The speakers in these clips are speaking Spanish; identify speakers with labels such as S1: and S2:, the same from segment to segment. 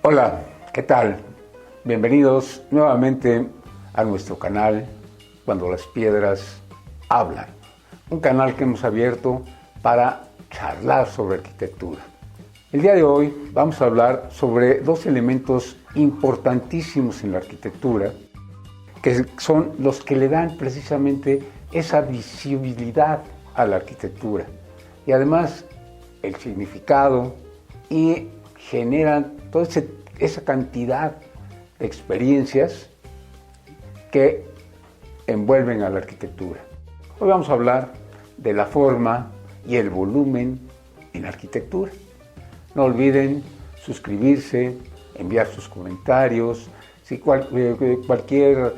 S1: Hola, ¿qué tal? Bienvenidos nuevamente a nuestro canal Cuando las Piedras Hablan, un canal que hemos abierto para charlar sobre arquitectura. El día de hoy vamos a hablar sobre dos elementos importantísimos en la arquitectura, que son los que le dan precisamente esa visibilidad a la arquitectura y además el significado y generan toda esa cantidad de experiencias que envuelven a la arquitectura. Hoy vamos a hablar de la forma y el volumen en la arquitectura. No olviden suscribirse, enviar sus comentarios, si cualquier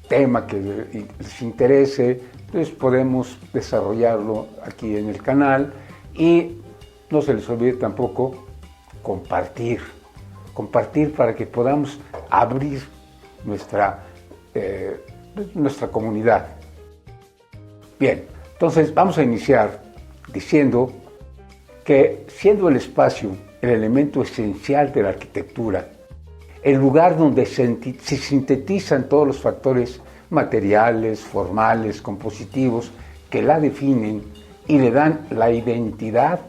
S1: tema que les interese, pues podemos desarrollarlo aquí en el canal y no se les olvide tampoco compartir para que podamos abrir nuestra comunidad. Bien, entonces vamos a iniciar diciendo que siendo el espacio el elemento esencial de la arquitectura, el lugar donde se sintetizan todos los factores materiales, formales, compositivos que la definen y le dan la identidad,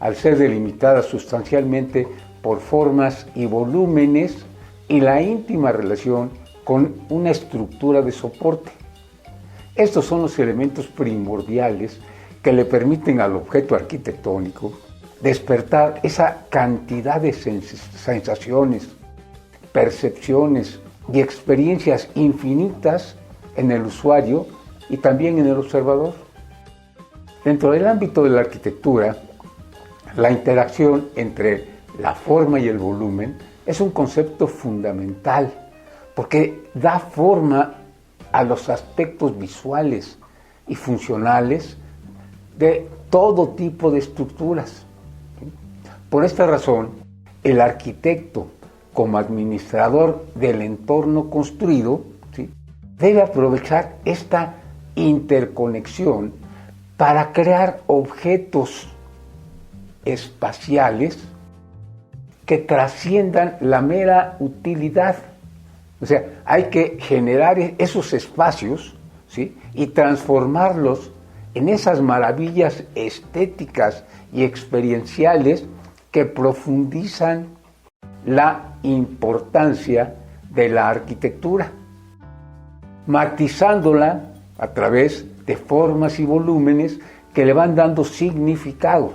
S1: al ser delimitada sustancialmente por formas y volúmenes y la íntima relación con una estructura de soporte. Estos son los elementos primordiales que le permiten al objeto arquitectónico despertar esa cantidad de sensaciones, percepciones y experiencias infinitas en el usuario y también en el observador. Dentro del ámbito de la arquitectura, la interacción entre la forma y el volumen es un concepto fundamental porque da forma a los aspectos visuales y funcionales de todo tipo de estructuras. Por esta razón, el arquitecto, como administrador del entorno construido, ¿sí?, debe aprovechar esta interconexión para crear objetos espaciales que trasciendan la mera utilidad. O sea, hay que generar esos espacios, ¿sí?, y transformarlos en esas maravillas estéticas y experienciales que profundizan la importancia de la arquitectura, matizándola a través de formas y volúmenes que le van dando significado.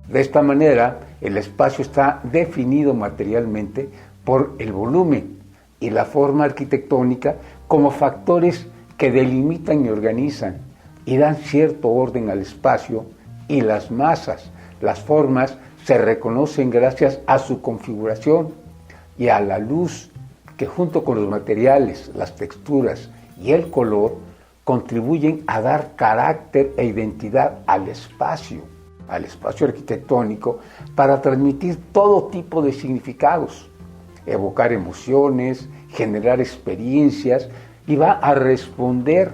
S1: De esta manera, el espacio está definido materialmente por el volumen y la forma arquitectónica como factores que delimitan y organizan y dan cierto orden al espacio y las masas. Las formas se reconocen gracias a su configuración y a la luz que junto con los materiales, las texturas y el color contribuyen a dar carácter e identidad al espacio arquitectónico para transmitir todo tipo de significados, evocar emociones, generar experiencias y va a responder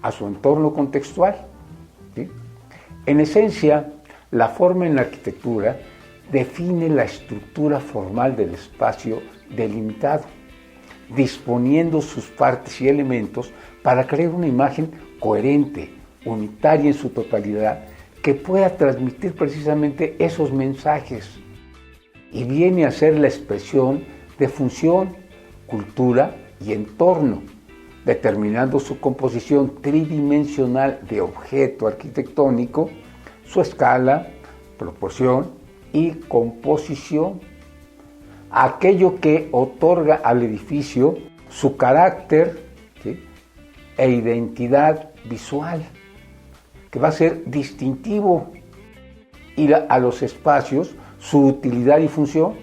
S1: a su entorno contextual, ¿sí? En esencia, la forma en la arquitectura define la estructura formal del espacio delimitado, disponiendo sus partes y elementos para crear una imagen coherente, unitaria en su totalidad, que pueda transmitir precisamente esos mensajes y viene a ser la expresión de función, cultura y entorno, determinando su composición tridimensional de objeto arquitectónico, su escala, proporción y composición, aquello que otorga al edificio su carácter, ¿sí?, e identidad visual, que va a ser distintivo, y a los espacios su utilidad y función.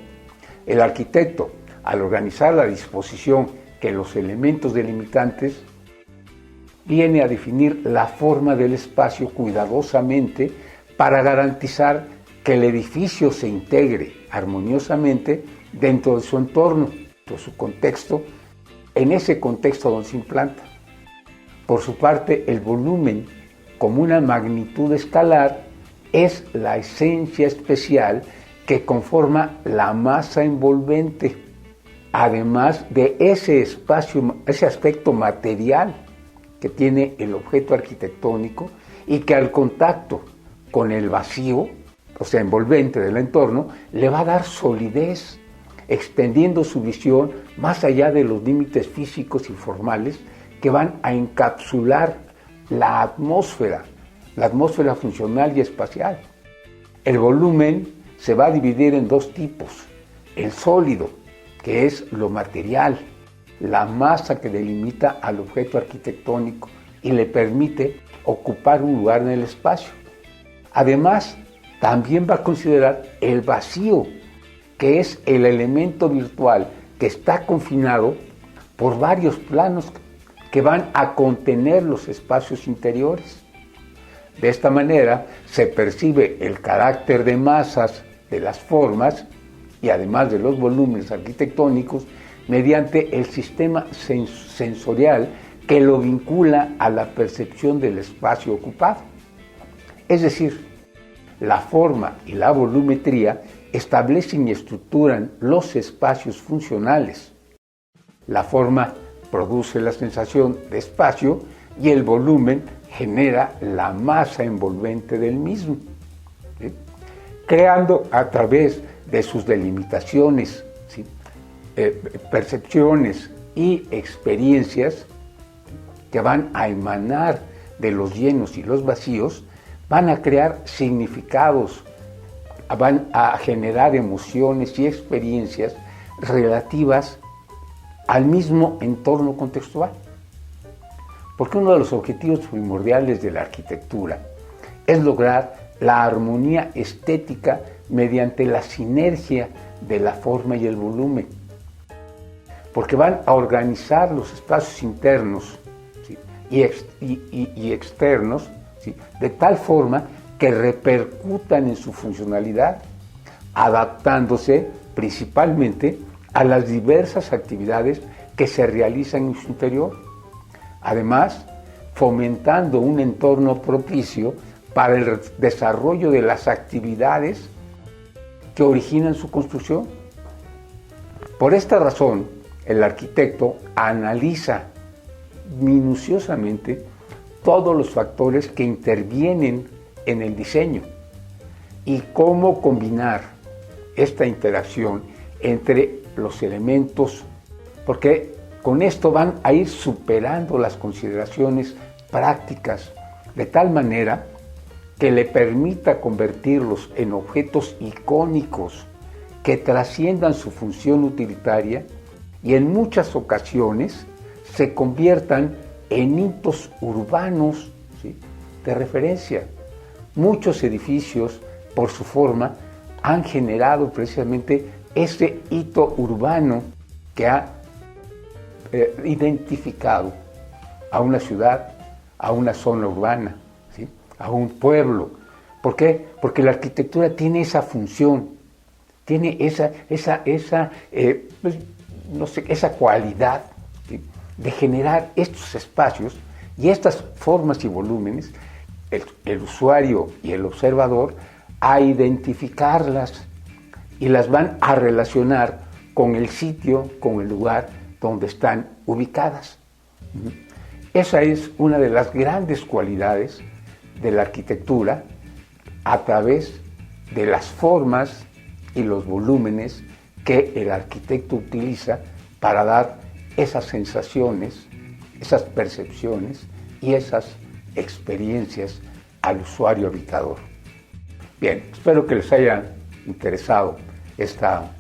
S1: El arquitecto, al organizar la disposición que los elementos delimitantes, viene a definir la forma del espacio cuidadosamente para garantizar que el edificio se integre armoniosamente dentro de su entorno, de su contexto, en ese contexto donde se implanta. Por su parte, el volumen, como una magnitud escalar, es la esencia especial que conforma la masa envolvente, además de ese espacio, ese aspecto material que tiene el objeto arquitectónico y que al contacto con el vacío, o sea, envolvente del entorno, le va a dar solidez, extendiendo su visión más allá de los límites físicos y formales que van a encapsular la atmósfera funcional y espacial. El volumen se va a dividir en dos tipos: el sólido, que es lo material, la masa que delimita al objeto arquitectónico y le permite ocupar un lugar en el espacio. Además, también va a considerar el vacío, que es el elemento virtual que está confinado por varios planos que van a contener los espacios interiores. De esta manera se percibe el carácter de masas de las formas y además de los volúmenes arquitectónicos mediante el sistema sensorial que lo vincula a la percepción del espacio ocupado. Es decir, la forma y la volumetría establecen y estructuran los espacios funcionales. La forma produce la sensación de espacio y el volumen genera la masa envolvente del mismo, ¿sí? Creando a través de sus delimitaciones, ¿sí? Percepciones y experiencias que van a emanar de los llenos y los vacíos, van a crear significados, van a generar emociones y experiencias relativas al mismo entorno contextual. Porque uno de los objetivos primordiales de la arquitectura es lograr la armonía estética mediante la sinergia de la forma y el volumen. Porque van a organizar los espacios internos, ¿sí? y externos, ¿sí? De tal forma que repercutan en su funcionalidad, adaptándose principalmente a las diversas actividades que se realizan en su interior. Además, fomentando un entorno propicio para el desarrollo de las actividades que originan su construcción. Por esta razón, el arquitecto analiza minuciosamente todos los factores que intervienen en el diseño y cómo combinar esta interacción entre los elementos, porque con esto van a ir superando las consideraciones prácticas de tal manera que le permita convertirlos en objetos icónicos que trasciendan su función utilitaria y en muchas ocasiones se conviertan en hitos urbanos, ¿sí? de referencia. Muchos edificios, por su forma, han generado precisamente ese hito urbano que ha identificado a una ciudad, a una zona urbana, ¿sí? a un pueblo. ¿Por qué? Porque la arquitectura tiene esa función, tiene esa cualidad, ¿sí? de generar estos espacios y estas formas y volúmenes, el usuario y el observador, a identificarlas y las van a relacionar con el sitio, con el lugar donde están ubicadas. Esa es una de las grandes cualidades de la arquitectura a través de las formas y los volúmenes que el arquitecto utiliza para dar esas sensaciones, esas percepciones y esas experiencias al usuario habitador. Bien, espero que les haya interesado esta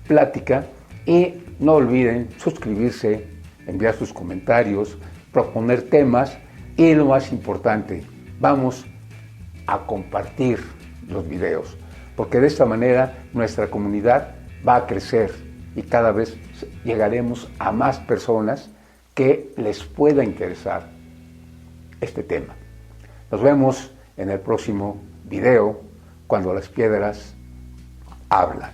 S1: plática y no olviden suscribirse, enviar sus comentarios, proponer temas y lo más importante, vamos a compartir los videos, porque de esta manera nuestra comunidad va a crecer y cada vez llegaremos a más personas que les pueda interesar este tema. Nos vemos en el próximo video cuando las piedras hablan.